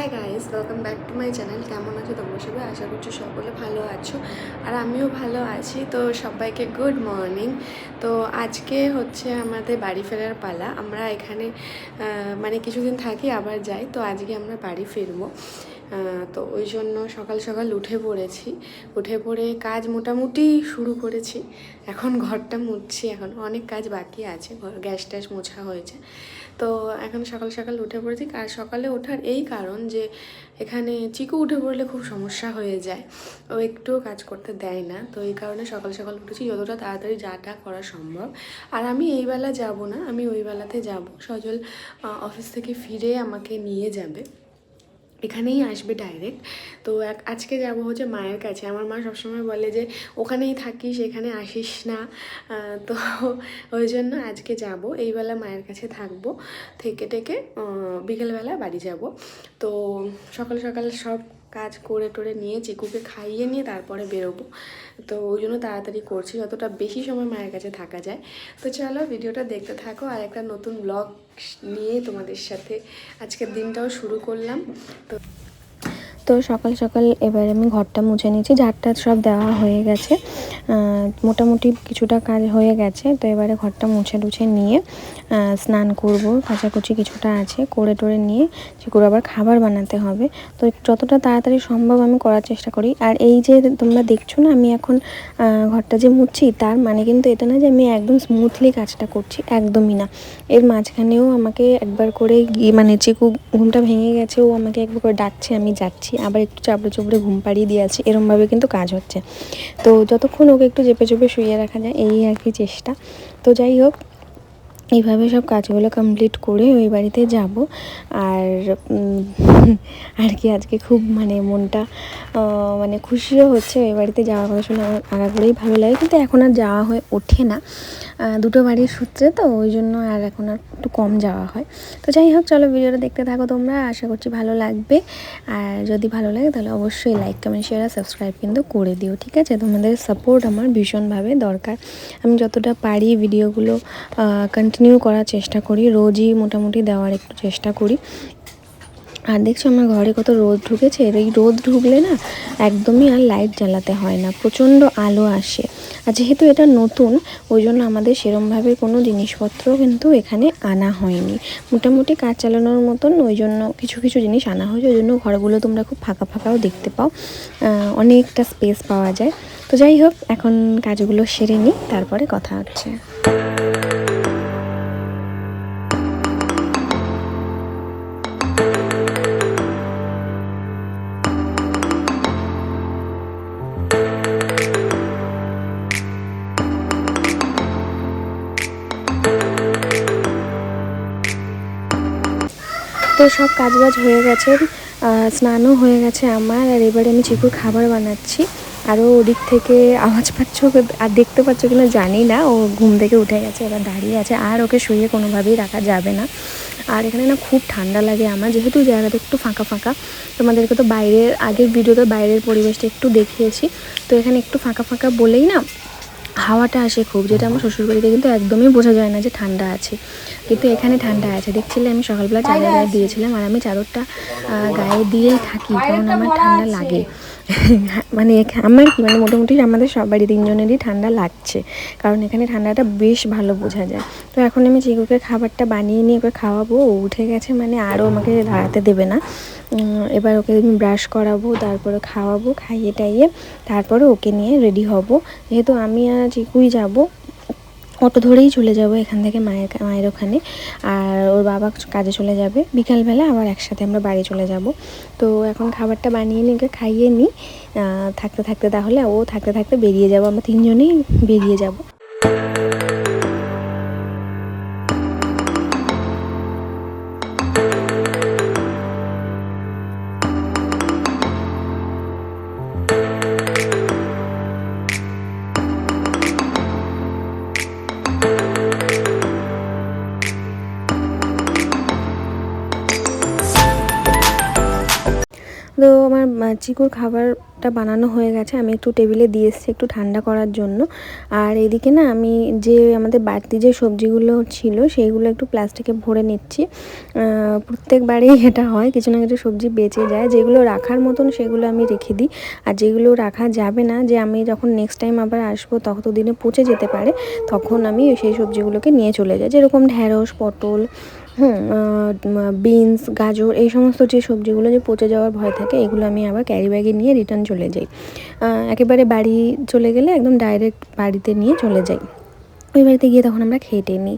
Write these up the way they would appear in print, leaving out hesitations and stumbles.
Hi guys, welcome back to my channel. কেমন আছো তোমরা সবাই? আশা করছি সকলে ভালো আছো আর আমিও ভালো আছি। তো সবাইকে গুড মর্নিং। তো আজকে হচ্ছে আমাদের বাড়ি ফেরার পালা। আমরা এখানে মানে কিছুদিন থাকি আবার যাই। তো আজকে আমরা বাড়ি ফিরবো। তো ওই জন্য সকাল সকাল উঠে পড়ে কাজ মোটামুটি শুরু করেছি। এখন ঘরটা মুছছি, এখন অনেক কাজ বাকি আছে। গ্যাস ট্যাস মোছা হয়েছে, তো এখন সকাল সকাল উঠে পড়েছি। আর সকালে ওঠার এই কারণ যে এখানে চিকু উঠে পড়লে খুব সমস্যা হয়ে যায়, ও একটুও কাজ করতে দেয় না। তো এই কারণে সকাল সকাল উঠেছি যতটা তাড়াতাড়ি যাটা করা সম্ভব। আর আমি এই বেলা যাব না, আমি ওই বেলাতে যাব। সজল অফিস থেকে ফিরে আমাকে নিয়ে যাবে, এখানেই আসবে ডাইরেক্ট। তো আজকে যাব হচ্ছে মায়ের কাছে। আমার মা সবসময় বলে যে ওখানেই থাকিস, এখানে আসিস না। তো ওই জন্য আজকে যাব, এইবেলা মায়ের কাছে থাকবো, থেকে বিকেলবেলা বাড়ি যাব। তো সকাল সকাল সব কাজ করে টোরে নিয়ে চিকুকে খাইয়ে নিয়ে তারপরে বেরোবো। তো ওই জন্য তাড়াতাড়ি করছি, যতটা বেশি সময় মায়ের কাছে থাকা যায়। তো চলো ভিডিওটা দেখতে থাকো, আর একটা নতুন ব্লগ নিয়ে তোমাদের সাথে আজকের দিনটাও শুরু করলাম। তো সকাল সকাল এবার আমি ঘরটা মুছে নিয়েছি, ঝাড়টা সব দেওয়া হয়ে গেছে, মোটামুটি কিছুটা কাজ হয়ে গেছে। তো এবারে ঘরটা মুছে টুছে নিয়ে স্নান করব, কাচাকুচি কিছুটা আছে করে টোরে নিয়ে চিকুর আবার খাবার বানাতে হবে। তো যতটা তাড়াতাড়ি সম্ভব আমি করার চেষ্টা করি। আর এই যে তোমরা দেখছো না আমি এখন ঘরটা যে মুছছি, তার মানে কিন্তু এটা না যে আমি একদম স্মুথলি কাজটা করছি, একদমই না। এর মাঝখানেও আমাকে একবার করে মানে চিকু ঘুমটা ভেঙে গেছে, ও আমাকে একবার করে ডাকছে, আমি যাচ্ছি, আবার একটু চাপড়ে চুপড়ে ঘুম পাড়িয়ে দিয়ে আছি, এরমভাবে কিন্তু কাজ হচ্ছে। তো যতক্ষণ ওকে একটু চেপে চেপে শুইয়ে রাখা যায় এই আর কি চেষ্টা। তো যাই হোক, এইভাবে সব কাজগুলো কমপ্লিট করে ওই বাড়িতে যাব। আর আর কি আজকে খুব মানে মনটা মানে খুশিও হচ্ছে ওই বাড়িতে যাওয়ার কথা শুনে। আমার আগাগোড়াই ভালো লাগে, কিন্তু এখন আর যাওয়া হয়ে ওঠে না, দুটো বাড়ির সূত্রে, তো ওই জন্য আর এখন আর একটু কম যাওয়া হয়। তো যাই হোক, চলো ভিডিওটা দেখতে থাকো তোমরা, আশা করছি ভালো লাগবে। আর যদি ভালো লাগে তাহলে অবশ্যই লাইক কমেন্ট শেয়ার আর সাবস্ক্রাইব কিন্তু করে দিও, ঠিক আছে? তোমাদের সাপোর্ট আমার ভীষণভাবে দরকার। আমি যতটা পারি ভিডিওগুলো কন্টিনিউ করার চেষ্টা করি, রোজই মোটামুটি দেওয়ার একটু চেষ্টা করি। আর দেখছো আমার ঘরে কত রোদ ঢুকেছে, এই রোদ ঢুকলে না একদমই আর লাইট জ্বালাতে হয় না, প্রচণ্ড আলো আসে। আর যেহেতু এটা নতুন, ওই জন্য আমাদের সেরমভাবে কোনো জিনিসপত্র কিন্তু এখানে আনা হয়নি। মোটামুটি কাজ চালানোর মতন ওই জন্য কিছু কিছু জিনিস আনা হয়েছে, ওই জন্য ঘরগুলো তোমরা খুব ফাঁকা ফাঁকাও দেখতে পাও, অনেকটা স্পেস পাওয়া যায়। তো যাই হোক, এখন কাজগুলো সেরে নিই, তারপরে কথা হচ্ছে। তো সব কাজবাজ হয়ে গেছে, স্নানও হয়ে গেছে আমার। আর এবারে আমি চিকুর খাবার বানাচ্ছি। আরও ওদিক থেকে আওয়াজ পাচ্ছ আর দেখতে পাচ্ছ কিনা জানি না, ও ঘুম থেকে উঠে গেছে, এবার দাঁড়িয়ে আছে। আর ওকে শুয়ে কোনোভাবেই রাখা যাবে না। আর এখানে না খুব ঠান্ডা লাগে আমার, যেহেতু জায়গাটা একটু ফাঁকা ফাঁকা। তোমাদেরকে তো বাইরের আগের ভিডিওতে বাইরের পরিবেশটা একটু দেখিয়েছি। তো এখানে একটু ফাঁকা ফাঁকা বলেই না হাওয়াটা আসে খুব, যেটা আমার শ্বশুরবাড়িতে কিন্তু একদমই বোঝা যায় না যে ঠান্ডা আছে, কিন্তু এখানে ঠান্ডা আছে। দেখছিলে আমি সকালবেলা চাদর গায়ে দিয়েছিলাম, আর আমি চাদরটা গায়ে দিয়েই থাকি, কারণ আমার ঠান্ডা লাগে। মানে আমার কি মানে মোটামুটি আমাদের সবারই তিনজনেরই ঠান্ডা লাগছে, কারণ এখানে ঠান্ডাটা বেশ ভালো বোঝা যায়। তো এখন আমি চিকুকে খাবারটা বানিয়ে নিয়ে ওকে খাওয়াবো, ও উঠে গেছে মানে আরও আমাকে দাঁড়াতে দেবে না। এবার ওকে আমি ব্রাশ করাবো, তারপরে খাওয়াবো, খাইয়ে টাইয়ে তারপরে ওকে নিয়ে রেডি হব। যেহেতু আমি আর চিকুই যাব, অটো ধরেই চলে যাব এখান থেকে মায়ের ওখানে, আর ওর বাবা কাজে চলে যাবে। বিকালবেলা আবার একসাথে আমরা বাড়ি চলে যাব। তো এখন খাবারটা বানিয়ে নিয়ে ওকে খাইয়ে নিই, থাকতে থাকতে তাহলে ও থাকতে থাকতে বেরিয়ে যাব, আমরা তিনজনেই বেরিয়ে যাব। তো আমার চিকুর খাবারটা বানানো হয়ে গেছে, আমি একটু টেবিলে দিয়ে এসেছি একটু ঠান্ডা করার জন্য। আর এদিকে না আমি যে আমাদের বাড়তি যে সবজিগুলো ছিল সেইগুলো একটু প্লাস্টিকে ভরে নিচ্ছি। প্রত্যেকবারেই এটা হয়, কিছু না কিছু সবজি বেঁচে যায়, যেগুলো রাখার মতন সেগুলো আমি রেখে দিই, আর যেগুলো রাখা যাবে না, যে আমি যখন নেক্সট টাইম আবার আসবো ততদিনে পচে যেতে পারে, তখন আমি সেই সবজিগুলোকে নিয়ে চলে যাই। যেরকম ঢ্যাঁড়স, পটল, বিনস, গাজর, এই সমস্ত যে সবজিগুলো যে পচে যাওয়ার ভয় থাকে, এগুলো আমি আবার ক্যারি ব্যাগে নিয়ে রিটার্ন চলে যাই। একেবারে বাড়ি চলে গেলে একদম ডাইরেক্ট বাড়িতে নিয়ে চলে যাই, ওই বাড়িতে গিয়ে তখন আমরা খেটে নিই।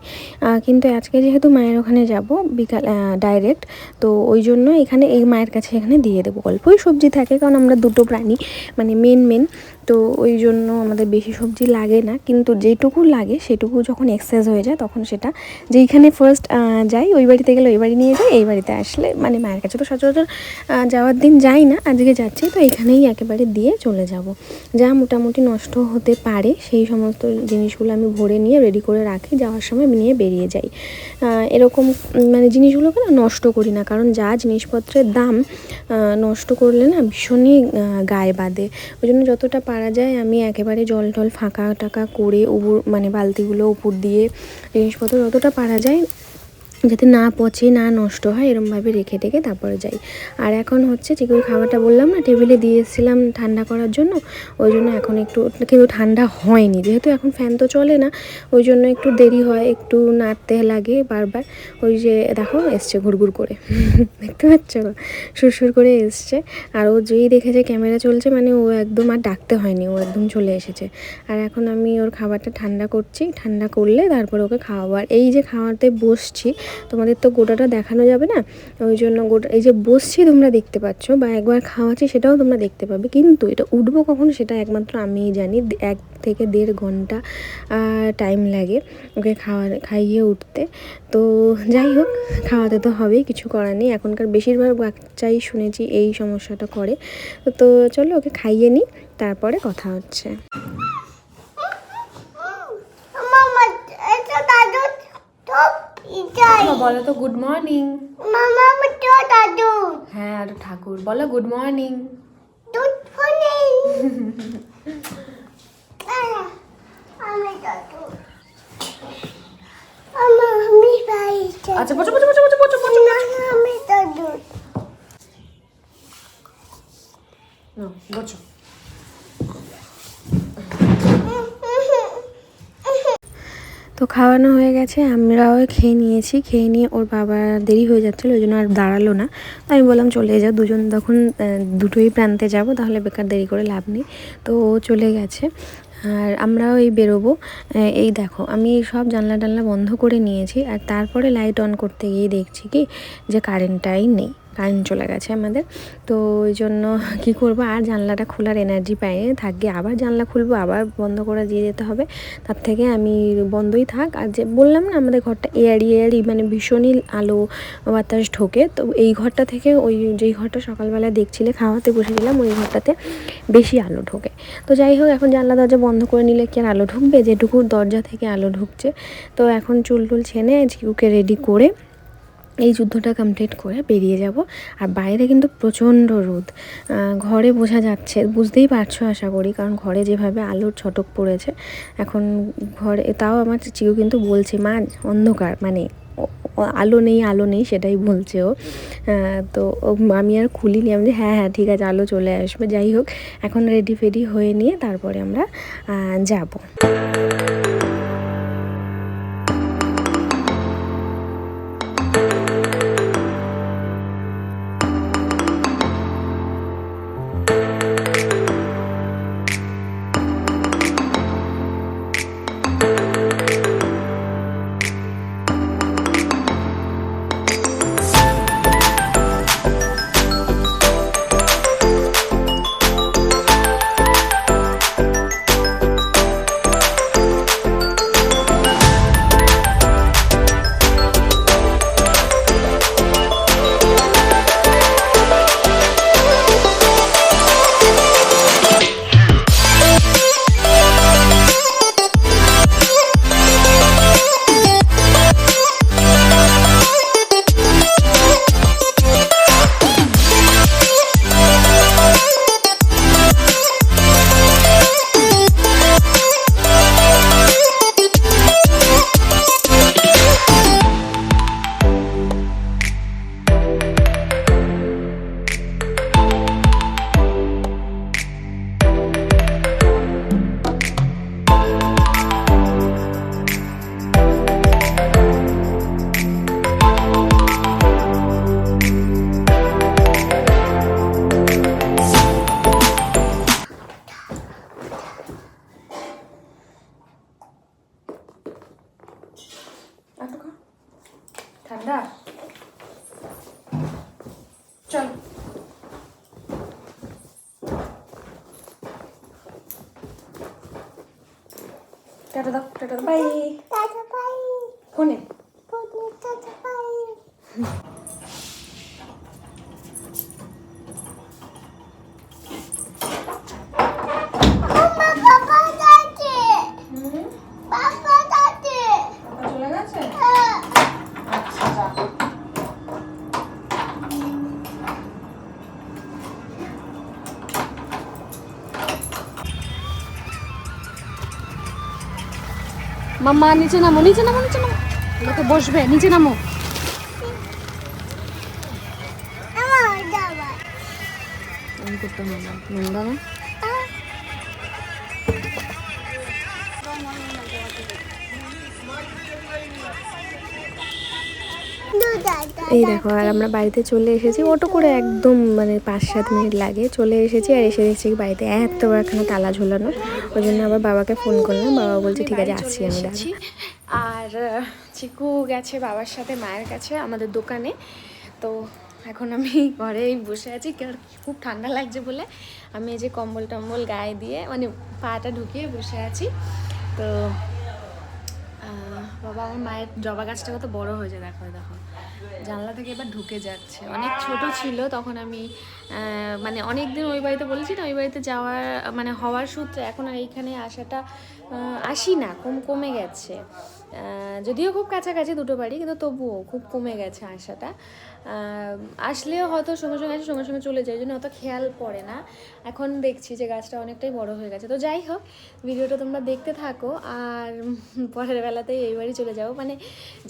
কিন্তু আজকে যেহেতু মায়ের ওখানে যাব বিকাল ডাইরেক্ট, তো ওই জন্য এখানে এই মায়ের কাছে এখানে দিয়ে দেবো। অল্পই সবজি থাকে, কারণ আমরা দুটো প্রাণী, মানে মেন, তো ওই জন্য আমাদের বেশি সবজি লাগে না, কিন্তু যেটুকু লাগে সেটুকু যখন এক্সেস হয়ে যায় তখন সেটা যেইখানে ফার্স্ট যাই, ওই বাড়িতে গেলে ওই বাড়ি নিয়ে যাই, এই বাড়িতে আসলে মানে মায়ের কাছে তো সচরাচর যাওয়ার দিন যাই না, আজকে যাচ্ছি, তো এইখানেই একেবারে দিয়ে চলে যাব। যা মোটামুটি নষ্ট হতে পারে সেই সমস্ত জিনিসগুলো আমি ভরে নিয়ে রেডি করে রাখি, যাওয়ার সময় নিয়ে বেরিয়ে যাই। এরকম মানে জিনিসগুলোকে না নষ্ট করি না, কারণ যা জিনিসপত্রের দাম, নষ্ট করলে না ভীষণই গায়ে বাঁধে। ওই জন্য যতটা পারা যায় আমি একেবারে জল টল ফাঁকা টাকা করে মানে বালতিগুলো উপর দিয়ে জিনিসপত্র যতটা পারা যায় যাতে না পচে না নষ্ট হয় এরমভাবে রেখে টেকে তারপরে যাই। আর এখন হচ্ছে চিকুর খাবারটা বললাম না টেবিলে দিয়ে এসেছিলাম ঠান্ডা করার জন্য, ওই জন্য এখন একটু কিন্তু ঠান্ডা হয়নি, যেহেতু এখন ফ্যান তো চলে না, ওই জন্য একটু দেরি হয়, একটু নাড়তে লাগে বারবার। ওই যে দেখো এসছে ঘুরঘুর করে দেখতে পাচ্ছ, সুরসুর করে এসছে। আর ও যেই দেখেছে ক্যামেরা চলছে, মানে ও একদম আর ডাকতে হয়নি, ও একদম চলে এসেছে। আর এখন আমি ওর খাবারটা ঠান্ডা করছি, ঠান্ডা করলে তারপর ওকে খাওয়াবো। আর এই যে খাওয়াতে বসছি, তোমাদের তো গোটাটা দেখানো যাবে না, ওই জন্য গোটা এই যে বসছি তোমরা দেখতে পাচ্ছ, বা একবার খাওয়াচ্ছি সেটাও তোমরা দেখতে পাবে, কিন্তু এটা উঠবো কখন সেটা একমাত্র আমিই জানি। 1 থেকে 1.5 ঘন্টা টাইম লাগে ওকে খাইয়ে উঠতে। তো যাই হোক, খাওয়াতে তো হবেই, কিছু করার নেই, এখনকার বেশিরভাগ বাচ্চাই শুনেছি এই সমস্যাটা করে। তো চলো ওকে খাইয়ে নিই, তারপরে কথা হচ্ছে। বলো তো গুড মর্নিং। মামা তো দাদু। হ্যাঁ, আর ঠাকুর বলো গুড মর্নিং। দুধ ফোনে আমি দাদু আমি বাইতে। আচ্ছা বসো বসো বসো বসো বসো বসো। আমি দাদু না বসো। তো খাওয়ানো হয়ে গেছে, আমরাও খেয়ে নিয়েছি, খেয়ে নিয়ে ওর বাবা দেরি হয়ে যাচ্ছিলো, ওই জন্য আর দাঁড়ালো না। তো আমি বললাম চলে যাও, দুজন তখন দুটোই প্রান্তে যাব, তাহলে বেকার দেরি করে লাভ নেই। তো ও চলে গেছে, আর আমরাও এই বেরোবো। এই দেখো আমি সব জানলা টানলা বন্ধ করে নিয়েছি, আর তারপরে লাইট অন করতে গিয়ে দেখছি কি যে কারেন্টটাই নেই, কারেন্ট চলে গেছে আমাদের। তো ওই জন্য কী করবো, আর জানলাটা খোলার এনার্জি পাইনি, থাকবে আবার জানলা খুলবো, আবার বন্ধ করে দিয়ে যেতে হবে, তার থেকে আমি বন্ধই থাক। আর যে বললাম না আমাদের ঘরটা এয়ারি মানে ভীষণই আলো বাতাস ঢোকে, তো এই ঘরটা থেকে ওই যেই ঘরটা সকালবেলা দেখছিলে খাওয়াতে বসেছিলাম, ওই ঘরটাতে বেশি আলো ঢোকে। তো যাই হোক, এখন জানলা দরজা বন্ধ করে নিলে কি আর আলো ঢুকবে, যেটুকু দরজা থেকে আলো ঢুকছে। তো এখন চুল টুল ছেনে ঝিকুকে রেডি করে এই যুদ্ধটা কমপ্লিট করে বেরিয়ে যাব। আর বাইরে কিন্তু প্রচণ্ড রোদ, ঘরে বোঝা যাচ্ছে, বুঝতেই পারছো আশা করি, কারণ ঘরে যেভাবে আলোর ছটক পড়েছে এখন ঘরে। তাও আমার চিকু কিন্তু বলছে মা অন্ধকার, মানে আলো নেই সেটাই বলছে ও। তো আমি আর খুলিনি, আমি হ্যাঁ ঠিক আছে আলো চলে আসবে। যাই হোক, এখন রেডি ফেডি হয়ে নিয়ে তারপরে আমরা যাব। টাটা দাও, টাটা দাও, বাই। Tata bye. ফোনে টাটা বাই। Mama, Papa যাচ্ছে। Papa যাচ্ছে। চলে গেছে। হ্যাঁ। আচ্ছা যা। মাম্মা নিচে নামো, নিচে নামো, নিচে নামো। লোকে বসবে, নিচে নামো। আমার যাবা। আমি করতে মাম্মা নোংরা না। এই দেখো, আর আমরা বাড়িতে চলে এসেছি। অটো করে একদম মানে 5-7 মিনিট লাগে, চলে এসেছি। আর এসে দেখছি বাড়িতে এত বড়খানা তালা ঝোলানো। ওই জন্য আবার বাবাকে ফোন করলাম। বাবা বলছে ঠিক আছে আসছি আমি, দাঁড়া। আর চিকু গেছে বাবার সাথে মায়ের কাছে আমাদের দোকানে। তো এখন আমি ঘরেই বসে আছি, কারণ খুব ঠান্ডা লাগছে বলে আমি এই যে কম্বল টম্বল গায়ে দিয়ে মানে পাটা ঢুকিয়ে বসে আছি। তো বাবা, আমার মায়ের জবা গাছটা কত বড় হয়েছে, দেখো দেখো, জানলা থেকে এবার ঢুকে যাচ্ছে। অনেক ছোট ছিল তখন আমি মানে অনেক দিন ওই বাড়িতে বলেছি না, ওই বাড়িতে যাওয়ার মানে হওয়ার সূত্রে এখন আর এইখানে আসাটা আসি না, কমে গেছে। যদিও খুব কাছাকাছি দুটো বাড়ি, কিন্তু তবুও খুব কমে গেছে আসাটা। আসলেও হয়তো সঙ্গে সঙ্গে আসে, সঙ্গে সঙ্গে চলে যায়, ওই জন্য অত খেয়াল পড়ে না। এখন দেখছি যে গাছটা অনেকটাই বড় হয়ে গেছে। তো যাই হোক, ভিডিওটা তোমরা দেখতে থাকো, আর পরের বেলাতেই এই বাড়ি চলে যাবো। মানে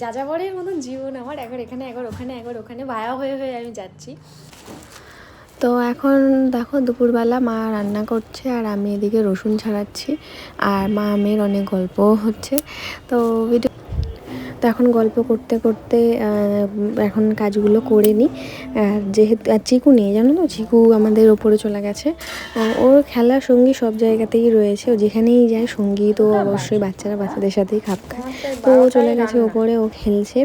যাযাবরের মতন জীবন আমার, একবার এখানে একবার ওখানে একবার ওখানে ভায়া হয়ে হয়ে আমি যাচ্ছি। তো এখন দেখো দুপুরবেলা মা রান্না করছে আর আমি এদিকে রসুন ছাড়াচ্ছি। আর মা মেয়ের অনেক গল্পও হচ্ছে। তো ভিডিও তো এখন গল্প করতে করতে এখন কাজগুলো করে নিই। আর যেহেতু আর চিকু নেই, জানো তো, চিকু আমাদের ওপরে চলে গেছে। ওর খেলার সঙ্গী সব জায়গাতেই রয়েছে, ও যেখানেই যায় সঙ্গী তো অবশ্যই বাচ্চারা বাচ্চাদের সাথেই খাপ খায়। তো ও চলে গেছে ওপরে, ও খেলছে।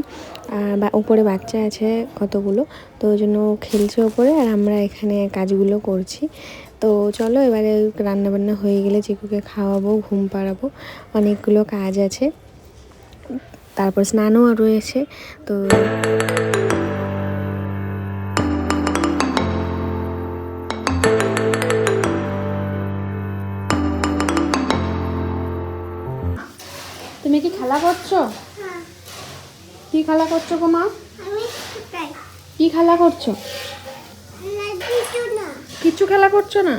আর ওপরে বাচ্চা আছে কতগুলো, তো ওই জন্য ও খেলছে ওপরে, আর আমরা এখানে কাজগুলো করছি। তো চলো এবারে রান্নাবান্না হয়ে গেলে চিকুকে খাওয়াবো, ঘুম পাড়াবো, অনেকগুলো কাজ আছে। তারপর স্নানও রয়েছে। তো তুমি কি খেলা করছো? কি খেলা করছো গো মা? আমি কোথায়? কি খেলা করছো? না কিছু না। কিচ্ছু খেলা করছো না?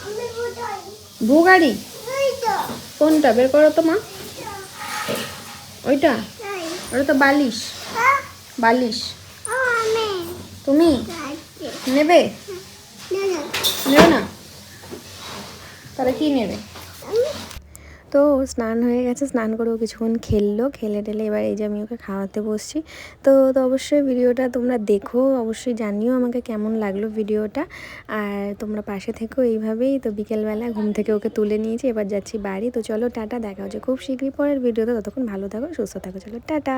আমি কোথায়? বউ গাড়ি? এই তো। কোনটা বের করো তো মা। ওইটা? তাই। ওটা তো বালিশ। হ্যাঁ? বালিশ আমি তুমি যাচ্ছি। নেবে? না না। নেবে না? তাহলে কি নেবে? আমি তো স্নান হয়ে গেছে, স্নান করেও কিছুক্ষণ খেললো, খেলে টেলে এবার এই যে আমি ওকে খাওয়াতে বসছি। তো অবশ্যই ভিডিওটা তোমরা দেখো, অবশ্যই জানিও আমাকে কেমন লাগলো ভিডিওটা। আর তোমরা পাশে থেকো এইভাবেই। তো বিকেলবেলা ঘুম থেকে ওকে তুলে নিয়েছি, এবার যাচ্ছি বাড়ি। তো চলো টাটা, দেখা হচ্ছে খুব শীঘ্রই পরের ভিডিওতে। ততক্ষণ ভালো থাকো, সুস্থ থাকো, চলো টাটা।